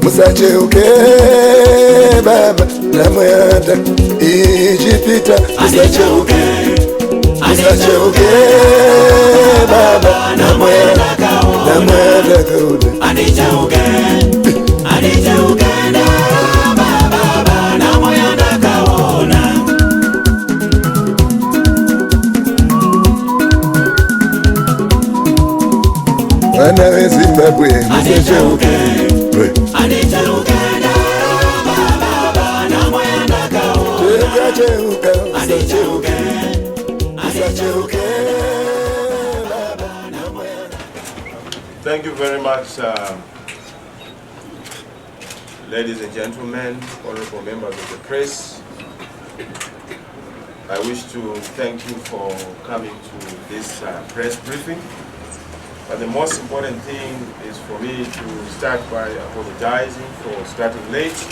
Musacheuke baba na mwanda ijipita. Musacheuke baba na mwanda kauda. Anicheuke na baba na mwanda kaona. Wana we Zimbabwe musacheuke. Thank you very much, ladies and gentlemen, honorable members of the press. I wish to thank you for coming to this press briefing. But the most important thing is for me to start by apologizing for starting late.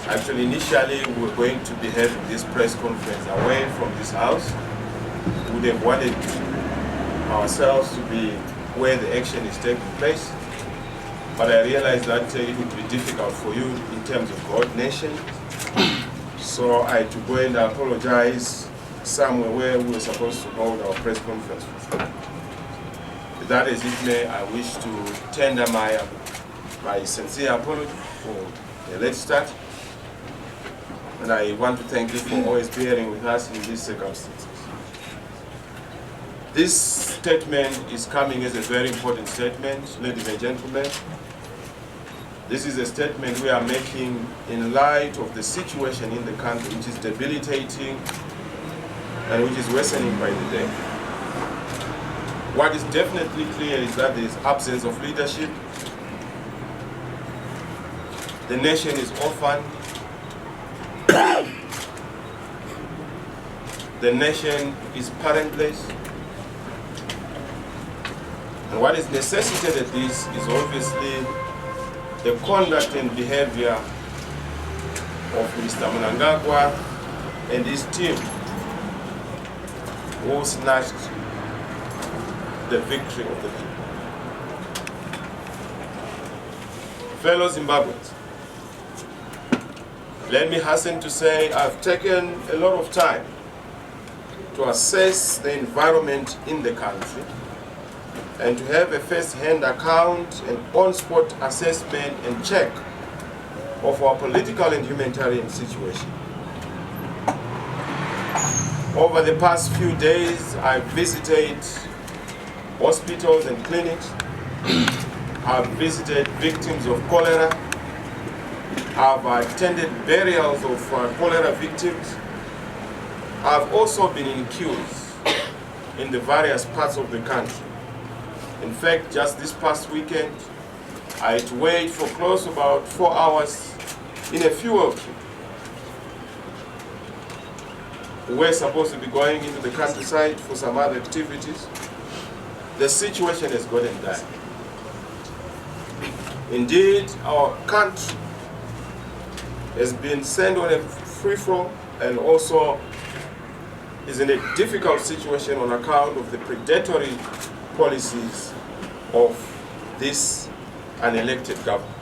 Actually, initially, we were going to be having this press conference away from this house. We would have wanted ourselves to be where the action is taking place. But I realized that it would be difficult for you in terms of coordination. So I had to go and apologize somewhere where we were supposed to hold our press conference. With that as it may, I wish to tender my sincere apology for a late start. And I want to thank you for always bearing with us in these circumstances. This statement is coming as a very important statement, ladies and gentlemen. This is a statement we are making in light of the situation in the country, which is debilitating and which is worsening by the day. What is definitely clear is that there is absence of leadership. The nation is orphaned. The nation is parentless. And what is necessitated this is obviously the conduct and behavior of Mr. Mnangagwa and his team, who snatched the victory of the people. Fellow Zimbabweans, let me hasten to say I've taken a lot of time to assess the environment in the country and to have a first-hand account and on-spot assessment and check of our political and humanitarian situation. Over the past few days, I've visited hospitals and clinics. I've visited victims of cholera. I've attended burials of cholera victims. I've also been in queues in the various parts of the country. In fact, just this past weekend, I had to wait for close to about 4 hours in a fuel queue. We were supposed to be going into the countryside for some other activities. The situation has gotten dire. Indeed, our country has been sent on a free-for-all and also is in a difficult situation on account of the predatory policies of this unelected government.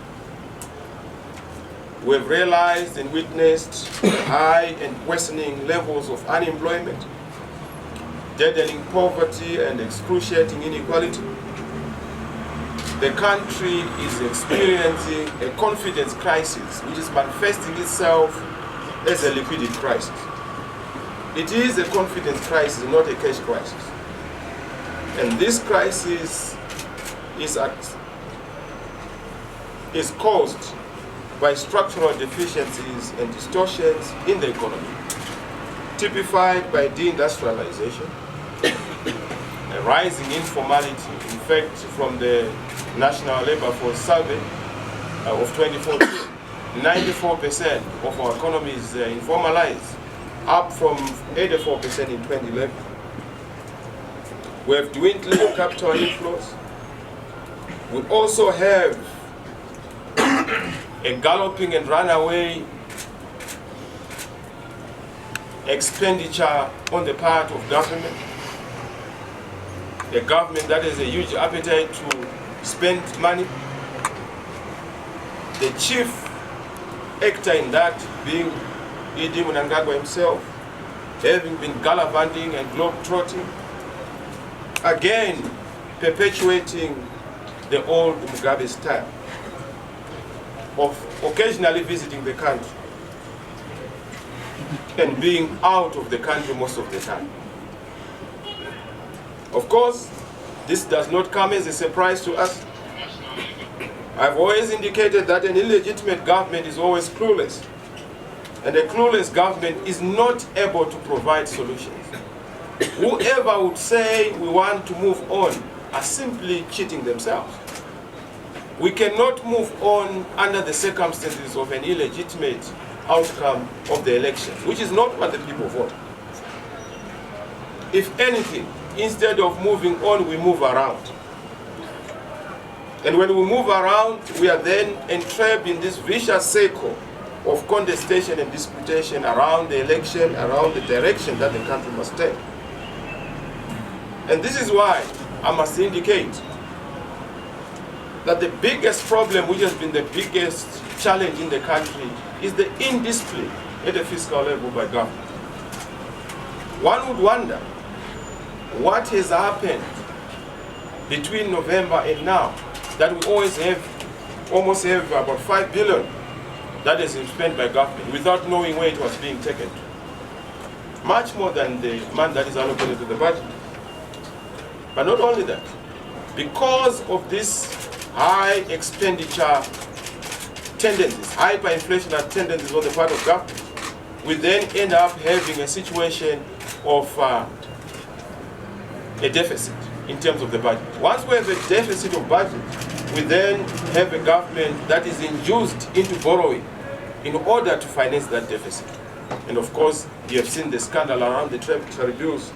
We've realized and witnessed high and worsening levels of unemployment, deadening poverty and excruciating inequality. The country is experiencing a confidence crisis which is manifesting itself as a liquidity crisis. It is a confidence crisis, not a cash crisis. And this crisis is at is caused by structural deficiencies and distortions in the economy, typified by deindustrialization, a rising informality. In fact, from the National Labor Force Survey of 2014, 94% of our economy is informalized, up from 84% in 2011. We have dwindling capital inflows. We also have a galloping and runaway expenditure on the part of government. A government that has a huge appetite to spend money. The chief actor in that being Idi Mnangagwa himself, having been gallivanting and globe-trotting, again perpetuating the old Mugabe style of occasionally visiting the country and being out of the country most of the time. Of course, this does not come as a surprise to us. I've always indicated that an illegitimate government is always clueless, and a clueless government is not able to provide solutions. Whoever would say we want to move on are simply cheating themselves. We cannot move on under the circumstances of an illegitimate outcome of the election, which is not what the people voted. If anything, instead of moving on, we move around. And when we move around, we are then entrapped in this vicious cycle of contestation and disputation around the election, around the direction that the country must take. And this is why I must indicate that the biggest problem, which has been the biggest challenge in the country, is the indiscipline at the fiscal level by government. One would wonder what has happened between November and now that we almost have about 5 billion that has been spent by government without knowing where it was being taken to. Much more than the money that is allocated to the budget. But not only that, because of this high expenditure tendencies, hyperinflationary tendencies on the part of government, we then end up having a situation of a deficit in terms of the budget. Once we have a deficit of budget, we then have a government that is induced into borrowing in order to finance that deficit. And of course, you have seen the scandal around the treasury bills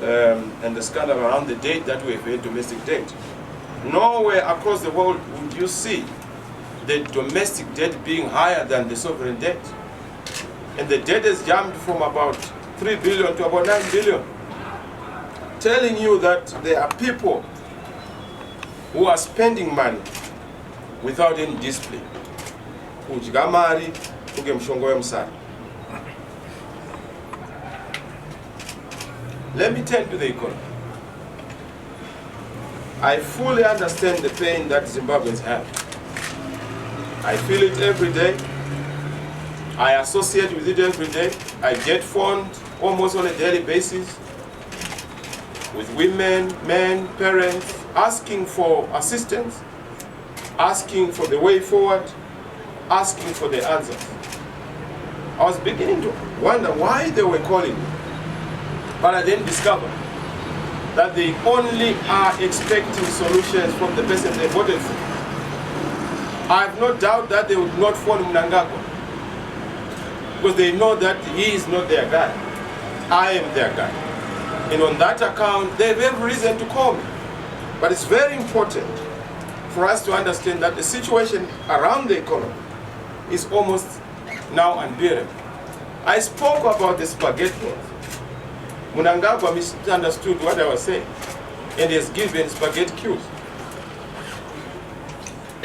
and the scandal around the debt that we have had, domestic debt. Nowhere across the world would you see the domestic debt being higher than the sovereign debt. And the debt has jumped from about 3 billion to about 9 billion. Telling you that there are people who are spending money without any discipline. Let me turn to the economy. I fully understand the pain that Zimbabweans have. I feel it every day. I associate with it every day. I get phoned almost on a daily basis with women, men, parents, asking for assistance, asking for the way forward, asking for the answers. I was beginning to wonder why they were calling me. But I then discovered that they only are expecting solutions from the person they voted for. I have no doubt that they would not phone Mnangagwa, because they know that he is not their guy. I am their guy. And on that account, they have every reason to call me. But it's very important for us to understand that the situation around the economy is almost now unbearable. I spoke about the spaghetti wars. Mnangagwa misunderstood what I was saying, and he has given spaghetti queues.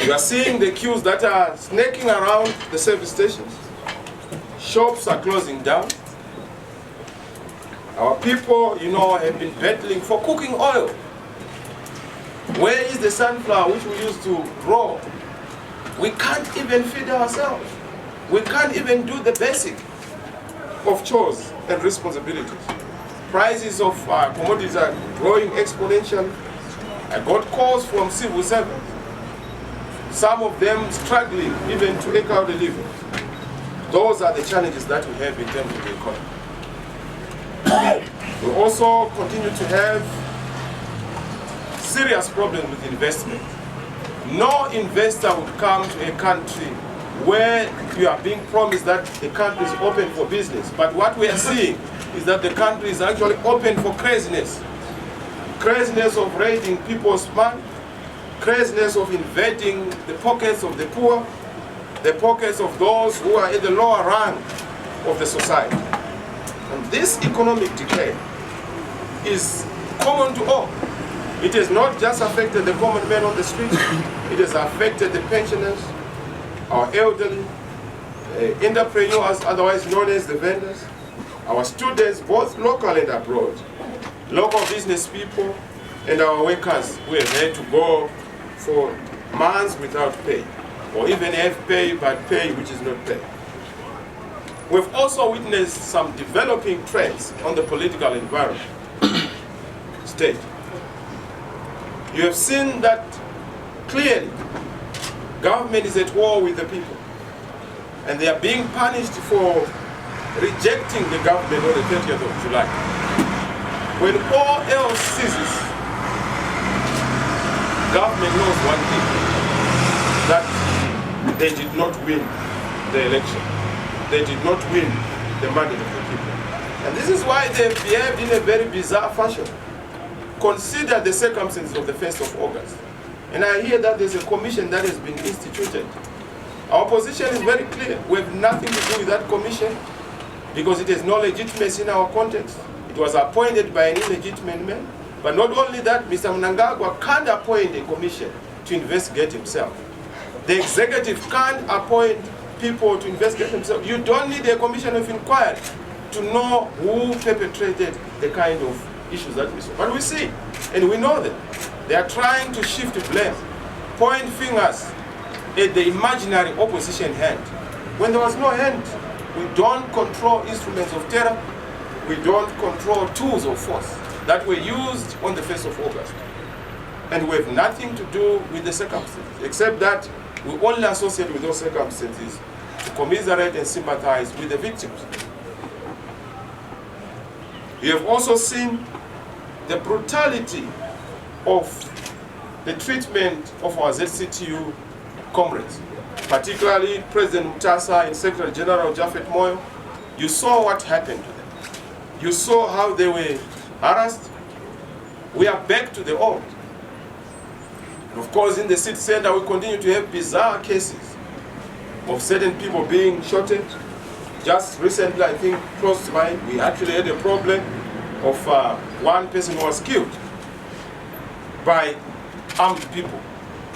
You are seeing the queues that are snaking around the service stations. Shops are closing down. Our people, have been battling for cooking oil. Where is the sunflower which we used to grow? We can't even feed ourselves. We can't even do the basic of chores and responsibilities. Prices of commodities are growing exponentially. I got calls from civil servants some of them struggling even to eke out a living. Those are the challenges that we have in terms of the economy. We also continue to have serious problems with investment. No investor would come to a country where you are being promised that the country is open for business. But what we are seeing is that the country is actually open for craziness. Craziness of raiding people's money, craziness of invading the pockets of the poor, the pockets of those who are in the lower rank of the society. And this economic decay is common to all. It has not just affected the common man on the street, it has affected the pensioners, our elderly, entrepreneurs, otherwise known as the vendors, our students, both local and abroad, local business people, and our workers who have had to go for months without pay, or even have pay but pay which is not pay. We've also witnessed some developing trends on the political environment stage. You have seen that clearly government is at war with the people, and they are being punished for rejecting the government on the 30th of July. When all else ceases, government knows one thing, that they did not win the election. They did not win the mandate of the people. And this is why they behaved in a very bizarre fashion. Consider the circumstances of the 1st of August. And I hear that there's a commission that has been instituted. Our position is very clear. We have nothing to do with that commission because it has no legitimacy in our context. It was appointed by an illegitimate man. But not only that, Mr. Mnangagwa can't appoint a commission to investigate himself. The executive can't appoint people to investigate themselves. You don't need a commission of inquiry to know who perpetrated the kind of issues that we saw. But we see, and we know that they are trying to shift blame, point fingers at the imaginary opposition hand. When there was no hand, we don't control instruments of terror, we don't control tools of force that were used on the 1st of August. And we have nothing to do with the circumstances, except that we only associate with those circumstances to commiserate and sympathize with the victims. You have also seen the brutality of the treatment of our ZCTU comrades, particularly President Mutasa and Secretary General Japhet Moyo. You saw what happened to them. You saw how they were harassed. We are back to the old. Of course, in the city center, we continue to have bizarre cases of certain people being shot. Just recently, I think, close to mine, we actually had a problem of one person who was killed by armed people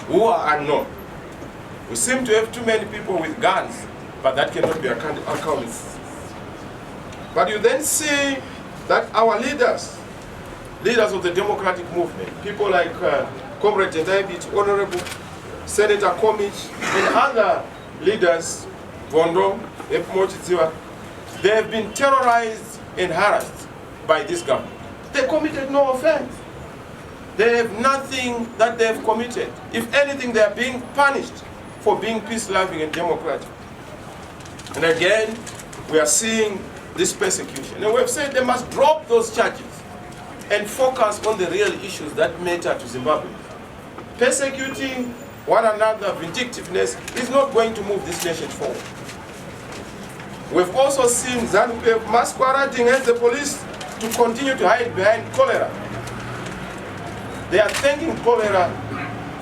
who are unknown. We seem to have too many people with guns, but that cannot be accounted. But you then see that our leaders of the democratic movement, people like Comrade David, Honorable Senator Komich, and other leaders, Vondo, Epmochiziwa, they have been terrorized and harassed by this government. They committed no offense. They have nothing that they have committed. If anything, they are being punished for being peace-loving and democratic. And again, we are seeing this persecution. And we have said they must drop those charges and focus on the real issues that matter to Zimbabwe. Persecuting one another, vindictiveness, is not going to move this nation forward. We've also seen ZANU-PF masquerading as the police to continue to hide behind cholera. They are thanking cholera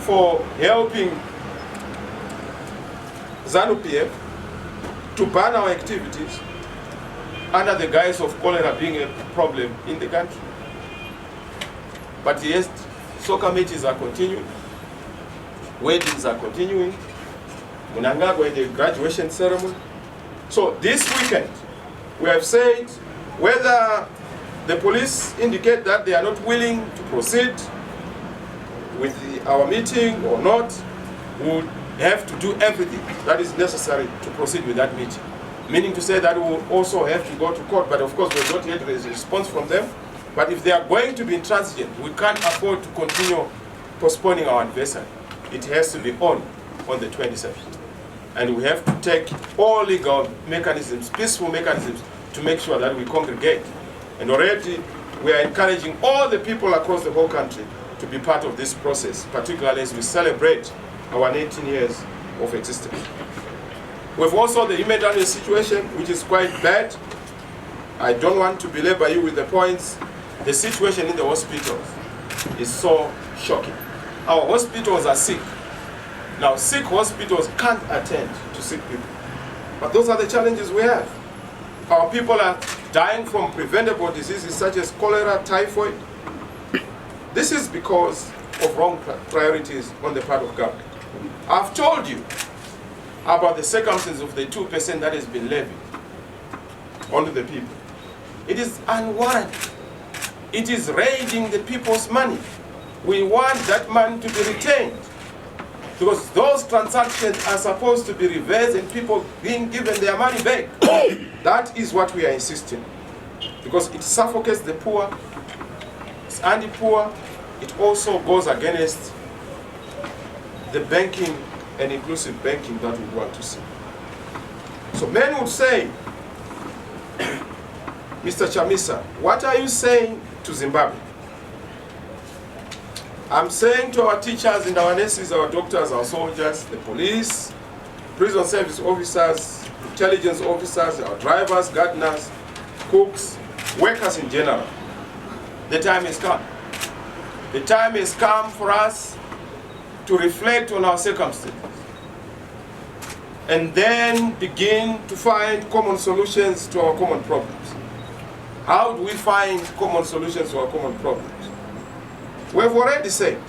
for helping ZANU-PF to ban our activities under the guise of cholera being a problem in the country. But yes, soccer matches are continuing, weddings are continuing, Mnangagwa in the graduation ceremony. So this weekend, we have said whether the police indicate that they are not willing to proceed with our meeting or not, we would have to do everything that is necessary to proceed with that meeting. Meaning to say that we will also have to go to court, but of course we have not yet raised a response from them. But if they are going to be intransigent, we can't afford to continue postponing our anniversary. It has to be on. on the 27th. And we have to take all legal mechanisms, peaceful mechanisms, to make sure that we congregate. And already we are encouraging all the people across the whole country to be part of this process, particularly as we celebrate our 19 years of existence. We have also the humanitarian situation, which is quite bad. I don't want to belabor you with the points. The situation in the hospitals is so shocking. Our hospitals are sick. Now, sick hospitals can't attend to sick people. But those are the challenges we have. Our people are dying from preventable diseases such as cholera, typhoid. This is because of wrong priorities on the part of government. I've told you about the circumstances of the 2% that has been levied onto the people. It is unwarranted. It is raiding the people's money. We want that money to be retained, because those transactions are supposed to be reversed and people being given their money back. That is what we are insisting, because it suffocates the poor, it's anti-poor, it also goes against the banking and inclusive banking that we want to see. So men would say, Mr. Chamisa, what are you saying to Zimbabwe? I'm saying to our teachers and our nurses, our doctors, our soldiers, the police, prison service officers, intelligence officers, our drivers, gardeners, cooks, workers in general, the time has come. The time has come for us to reflect on our circumstances and then begin to find common solutions to our common problems. How do we find common solutions to our common problems? We have already said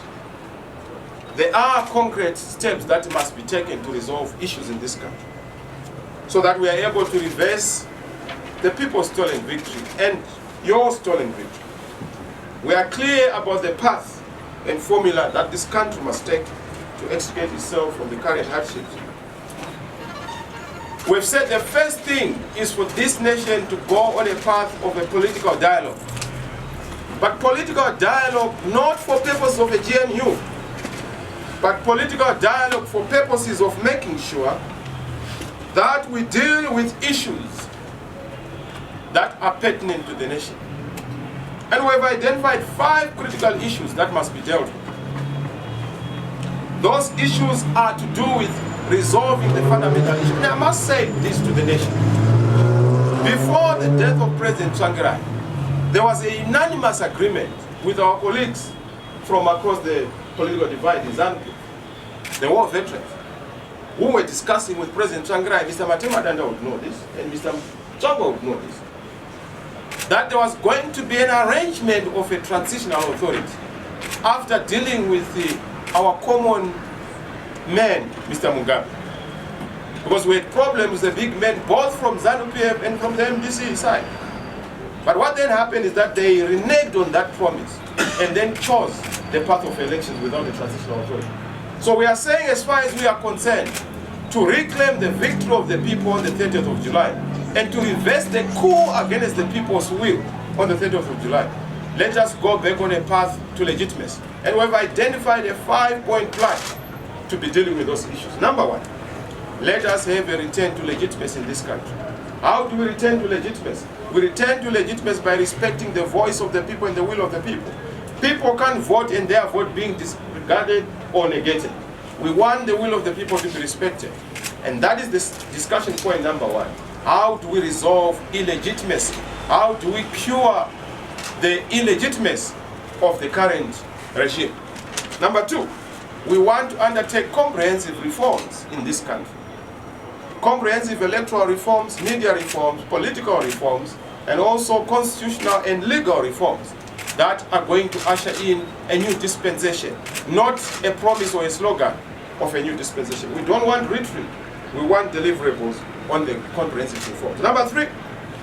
there are concrete steps that must be taken to resolve issues in this country so that we are able to reverse the people's stolen victory and your stolen victory. We are clear about the path and formula that this country must take to extricate itself from the current hardships. We've said the first thing is for this nation to go on a path of a political dialogue. But political dialogue not for purposes of a GNU, but political dialogue for purposes of making sure that we deal with issues that are pertinent to the nation. And we've identified 5 critical issues that must be dealt with. Those issues are to do with resolving the fundamental issue. And I must say this to the nation. Before the death of President Tsvangirai, there was a unanimous agreement with our colleagues from across the political divide in Zambia, the war veterans, who were discussing with President Tsvangirai. Mr. Matemadanda would know this, and Mr. Tsvango would know this, that there was going to be an arrangement of a transitional authority after dealing with our common man, Mr. Mugabe. Because we had problems with the big men, both from ZANU-PF and from the MDC side. But what then happened is that they reneged on that promise and then chose the path of elections without a transitional authority. So we are saying, as far as we are concerned, to reclaim the victory of the people on the 30th of July and to reverse the coup against the people's will on the 30th of July, let us go back on a path to legitimacy. And we have identified a 5-point plan to be dealing with those issues. Number 1, let us have a return to legitimacy in this country. How do we return to legitimacy? We return to legitimacy by respecting the voice of the people and the will of the people. People can't vote and their vote being disregarded or negated. We want the will of the people to be respected. And that is the discussion point number 1. How do we resolve illegitimacy? How do we cure the illegitimacy of the current regime? Number 2, we want to undertake comprehensive reforms in this country. Comprehensive electoral reforms, media reforms, political reforms, and also constitutional and legal reforms that are going to usher in a new dispensation, not a promise or a slogan of a new dispensation. We don't want retreat. We want deliverables on the comprehensive reforms. Number 3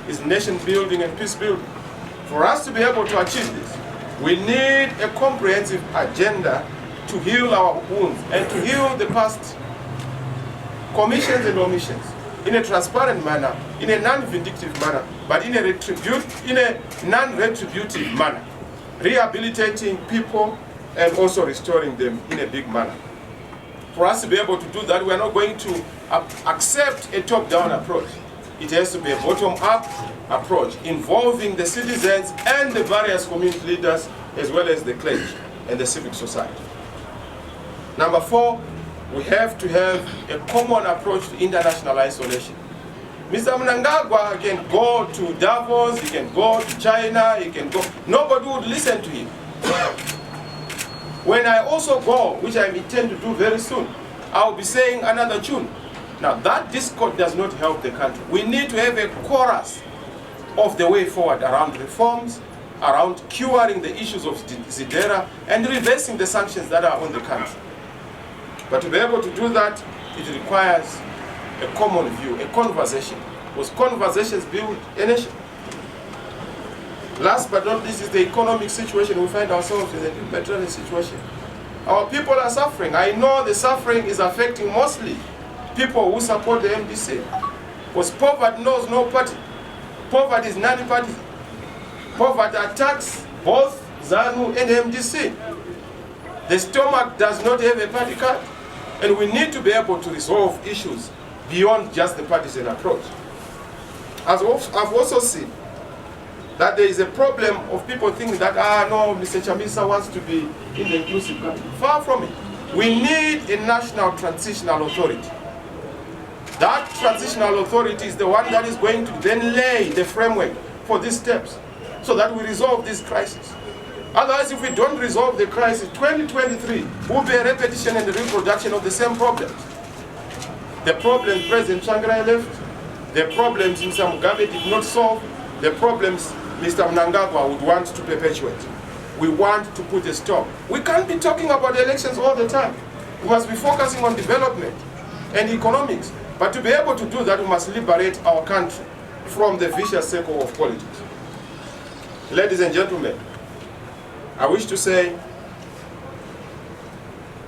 is nation building and peace building. For us to be able to achieve this, we need a comprehensive agenda to heal our wounds and to heal the past commissions and omissions in a transparent manner, in a non-vindictive manner, but in a non-retributive manner, rehabilitating people and also restoring them in a big manner. For us to be able to do that, we are not going to accept a top-down approach. It has to be a bottom-up approach involving the citizens and the various community leaders, as well as the clergy and the civic society. Number 4, we have to have a common approach to international isolation. Mr. Mnangagwa can go to Davos, he can go to China, he can go. Nobody would listen to him. When I also go, which I intend to do very soon, I'll be saying another tune. Now that discord does not help the country. We need to have a chorus of the way forward around reforms, around curing the issues of Zidera, and reversing the sanctions that are on the country. But to be able to do that, it requires a common view, a conversation. Because conversations build a nation. Last but not least is the economic situation we find ourselves in, the Mediterranean situation. Our people are suffering. I know the suffering is affecting mostly people who support the MDC. Because poverty knows no party. Poverty is non-partisan. Poverty attacks both ZANU and MDC. The stomach does not have a party card. And we need to be able to resolve issues beyond just the partisan approach. As I've also seen that there is a problem of people thinking that, no, Mr. Chamisa wants to be in the inclusive country. Far from it. We need a national transitional authority. That transitional authority is the one that is going to then lay the framework for these steps so that we resolve this crisis. Otherwise, if we don't resolve the crisis, 2023 will be a repetition and a reproduction of the same problems. The problems President Tsvangirai left, the problems Mr. Mugabe did not solve, the problems Mr. Mnangagwa would want to perpetuate. We want to put a stop. We can't be talking about elections all the time. We must be focusing on development and economics. But to be able to do that, we must liberate our country from the vicious circle of politics. Ladies and gentlemen, I wish to say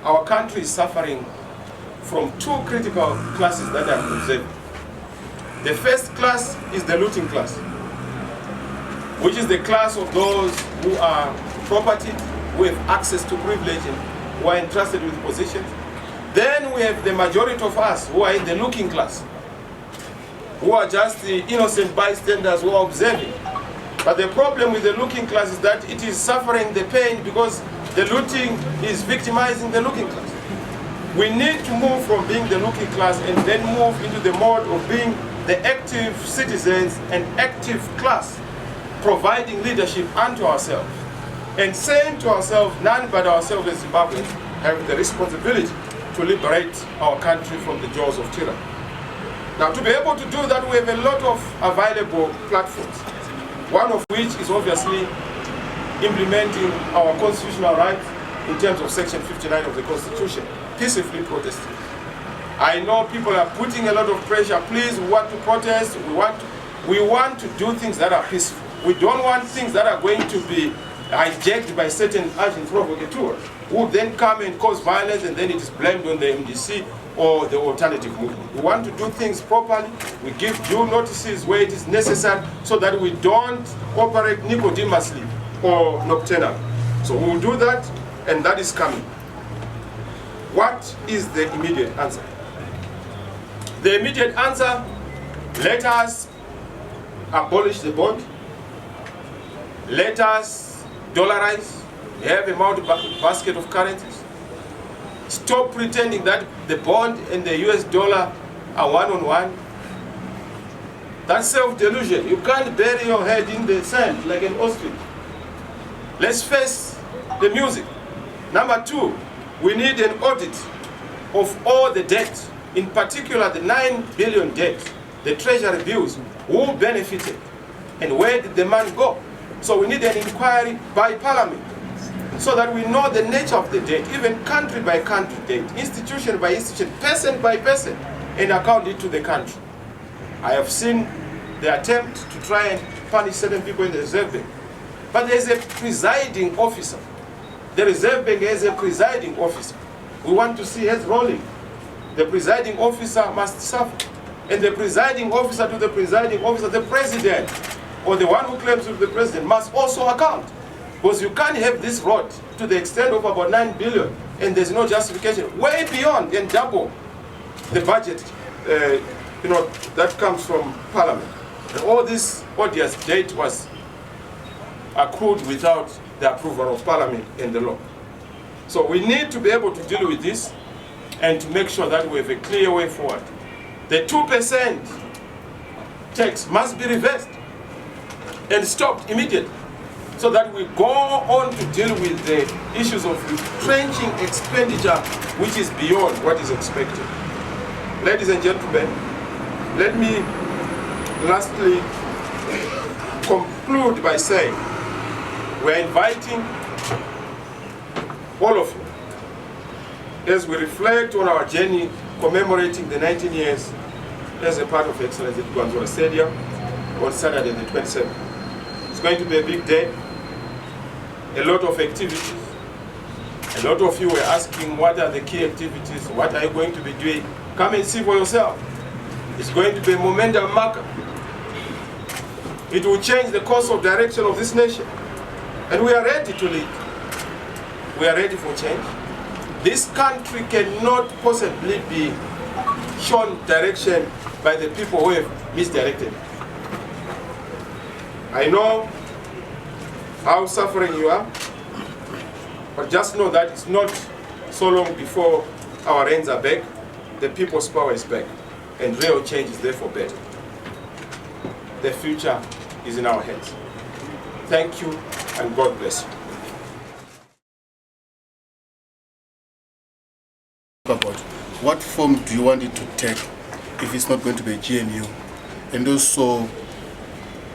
our country is suffering from 2 critical classes that I'm observing. The first class is the looting class, which is the class of those who are property, who have access to privilege, and who are entrusted with positions. Then we have the majority of us who are in the looking class, who are just the innocent bystanders who are observing. But the problem with the looking class is that it is suffering the pain because the looting is victimizing the looking class. We need to move from being the looking class and then move into the mode of being the active citizens and active class, providing leadership unto ourselves and saying to ourselves, none but ourselves as Zimbabweans have the responsibility to liberate our country from the jaws of tyranny. Now, to be able to do that, we have a lot of available platforms, one of which is obviously implementing our constitutional rights in terms of Section 59 of the Constitution, peacefully protesting. I know people are putting a lot of pressure. Please, we want to protest. We want to do things that are peaceful. We don't want things that are going to be hijacked by certain agents provocateurs who then come and cause violence, and then it is blamed on the MDC or the alternative movement. We want to do things properly. We give due notices where it is necessary so that we don't operate nicodemously or nocturnally. So we will do that, and that is coming. What is the immediate answer? The immediate answer, let us abolish the bond. Let us dollarize, have a multi-basket of currencies. Stop pretending that the bond and the US dollar are one-on-one. That's self-delusion. You can't bury your head in the sand like an ostrich. Let's face the music. Number 2, we need an audit of all the debt, in particular the 9 billion debt, the treasury bills, who benefited and where did the money go. So we need an inquiry by Parliament so that we know the nature of the debt, even country by country debt, institution by institution, person by person, and account it to the country. I have seen the attempt to try and punish certain people in the Reserve Bank. But there is a presiding officer. The Reserve Bank has a presiding officer. We want to see heads rolling. The presiding officer must suffer. And the presiding officer to the presiding officer, the president, or the one who claims to be the president, must also account. Because you can't have this rot to the extent of about 9 billion and there's no justification, way beyond and double the budget that comes from Parliament. And all this odious debt was accrued without the approval of Parliament and the law. So we need to be able to deal with this and to make sure that we have a clear way forward. The 2% tax must be reversed and stopped immediately, so that we go on to deal with the issues of retrenching expenditure which is beyond what is expected. Ladies and gentlemen, let me lastly conclude by saying we are inviting all of you as we reflect on our journey commemorating the 19 years as a part of Excellence at Guanzora Stadium on Saturday the 27th. It's going to be a big day, a lot of activities. A lot of you were asking what are the key activities, what are you going to be doing? Come and see for yourself. It's going to be a momentum marker. It will change the course of direction of this nation. And we are ready to lead. We are ready for change. This country cannot possibly be shown direction by the people who have misdirected. I know how suffering you are, but just know that it's not so long before our reins are back, the people's power is back, and real change is therefore better. The future is in our hands. Thank you, and God bless you. About what form do you want it to take if it's not going to be a GNU, and also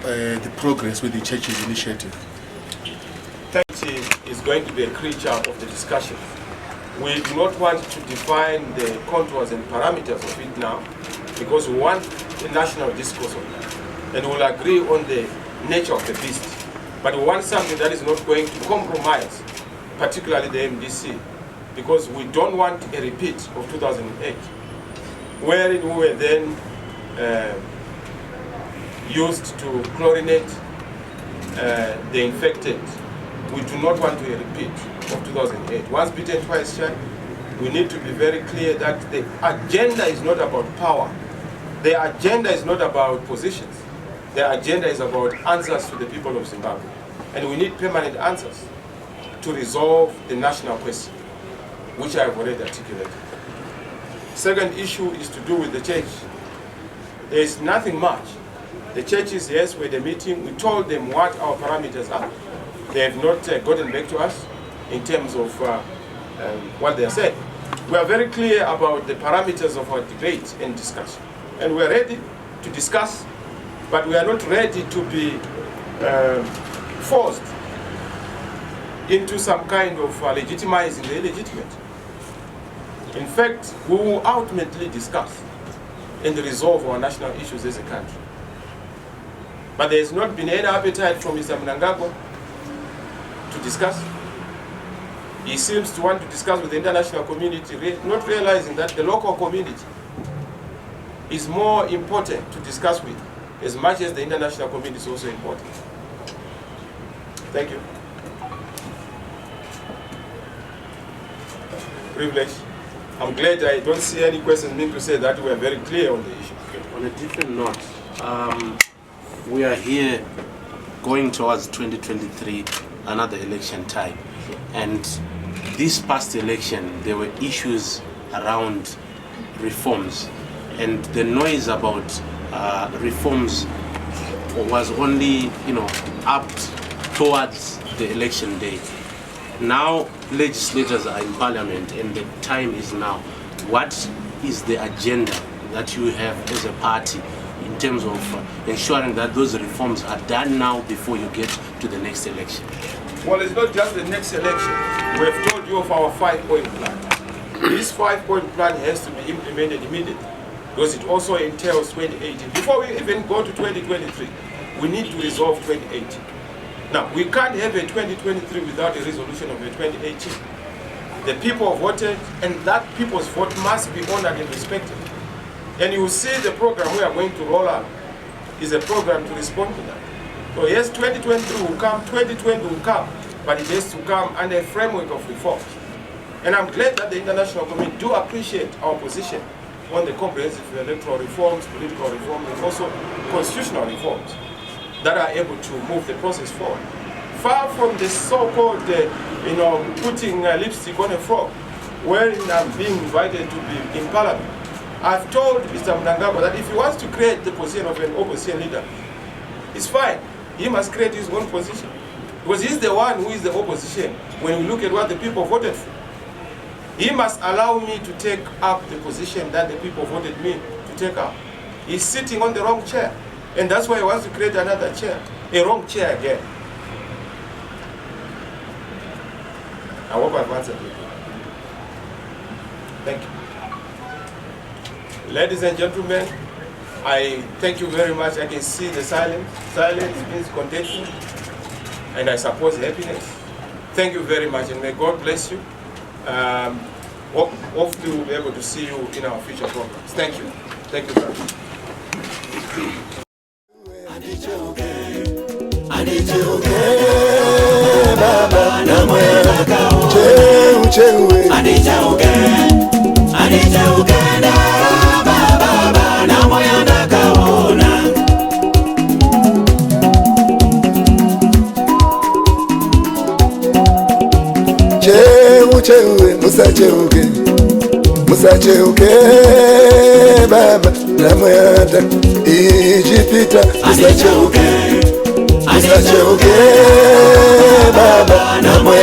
the progress with the church's initiative? Charity is going to be a creature of the discussion. We do not want to define the contours and parameters of it now, because we want a national discourse on that, and we'll agree on the nature of the beast. But we want something that is not going to compromise, particularly the MDC, because we don't want a repeat of 2008, wherein we were then used to chlorinate the infected. We do not want a repeat of 2008. Once bitten, twice shy. We need to be very clear that the agenda is not about power. The agenda is not about positions. The agenda is about answers to the people of Zimbabwe. And we need permanent answers to resolve the national question, which I have already articulated. Second issue is to do with the church. There is nothing much. The churches, yes, we had a meeting. We told them what our parameters are. They have not gotten back to us in terms of what they are saying. We are very clear about the parameters of our debate and discussion. And we are ready to discuss, but we are not ready to be forced into some kind of legitimizing the illegitimate. In fact, we will ultimately discuss and resolve our national issues as a country. But there has not been any appetite from Mr. Mnangagwa to discuss. He seems to want to discuss with the international community, not realizing that the local community is more important to discuss with, as much as the international community is also important. Thank you. Privilege. I'm glad I don't see any questions mean to say that we are very clear on the issue. On a different note, we are here going towards 2023, another election time. And this past election, there were issues around reforms. And the noise about reforms was only, upped towards the election day. Now, legislators are in parliament and the time is now. What is the agenda that you have as a party in terms of ensuring that those reforms are done now before you get to the next election? Well, it's not just the next election. We have told you of our 5-point plan. This 5-point plan has to be implemented immediately, because it also entails 2018. Before we even go to 2023, we need to resolve 2018. Now, we can't have a 2023 without a resolution of a 2018. The people voted, and that people's vote must be honored and respected. And you will see the program we are going to roll out is a program to respond to that. So yes, 2023 will come, 2020 will come, but it has to come under a framework of reform. And I'm glad that the international community do appreciate our position on the comprehensive electoral reforms, political reforms, and also constitutional reforms that are able to move the process forward. Far from the so-called, putting lipstick on a frog, wherein I'm being invited to be in parliament. I've told Mr. Mnangagwa that if he wants to create the position of an opposition leader, it's fine. He must create his own position. Because he's the one who is the opposition when we look at what the people voted for. He must allow me to take up the position that the people voted me to take up. He's sitting on the wrong chair. And that's why he wants to create another chair, a wrong chair again. I hope I've answered you. Thank you. Ladies and gentlemen, I thank you very much. I can see the silence. Silence means contentment, and I suppose happiness. Thank you very much, and may God bless you. Hopefully we'll be able to see you in our future programs. Thank you. Thank you very much. Musacheuke baba namwanda ijipita musacheuke baba namwanda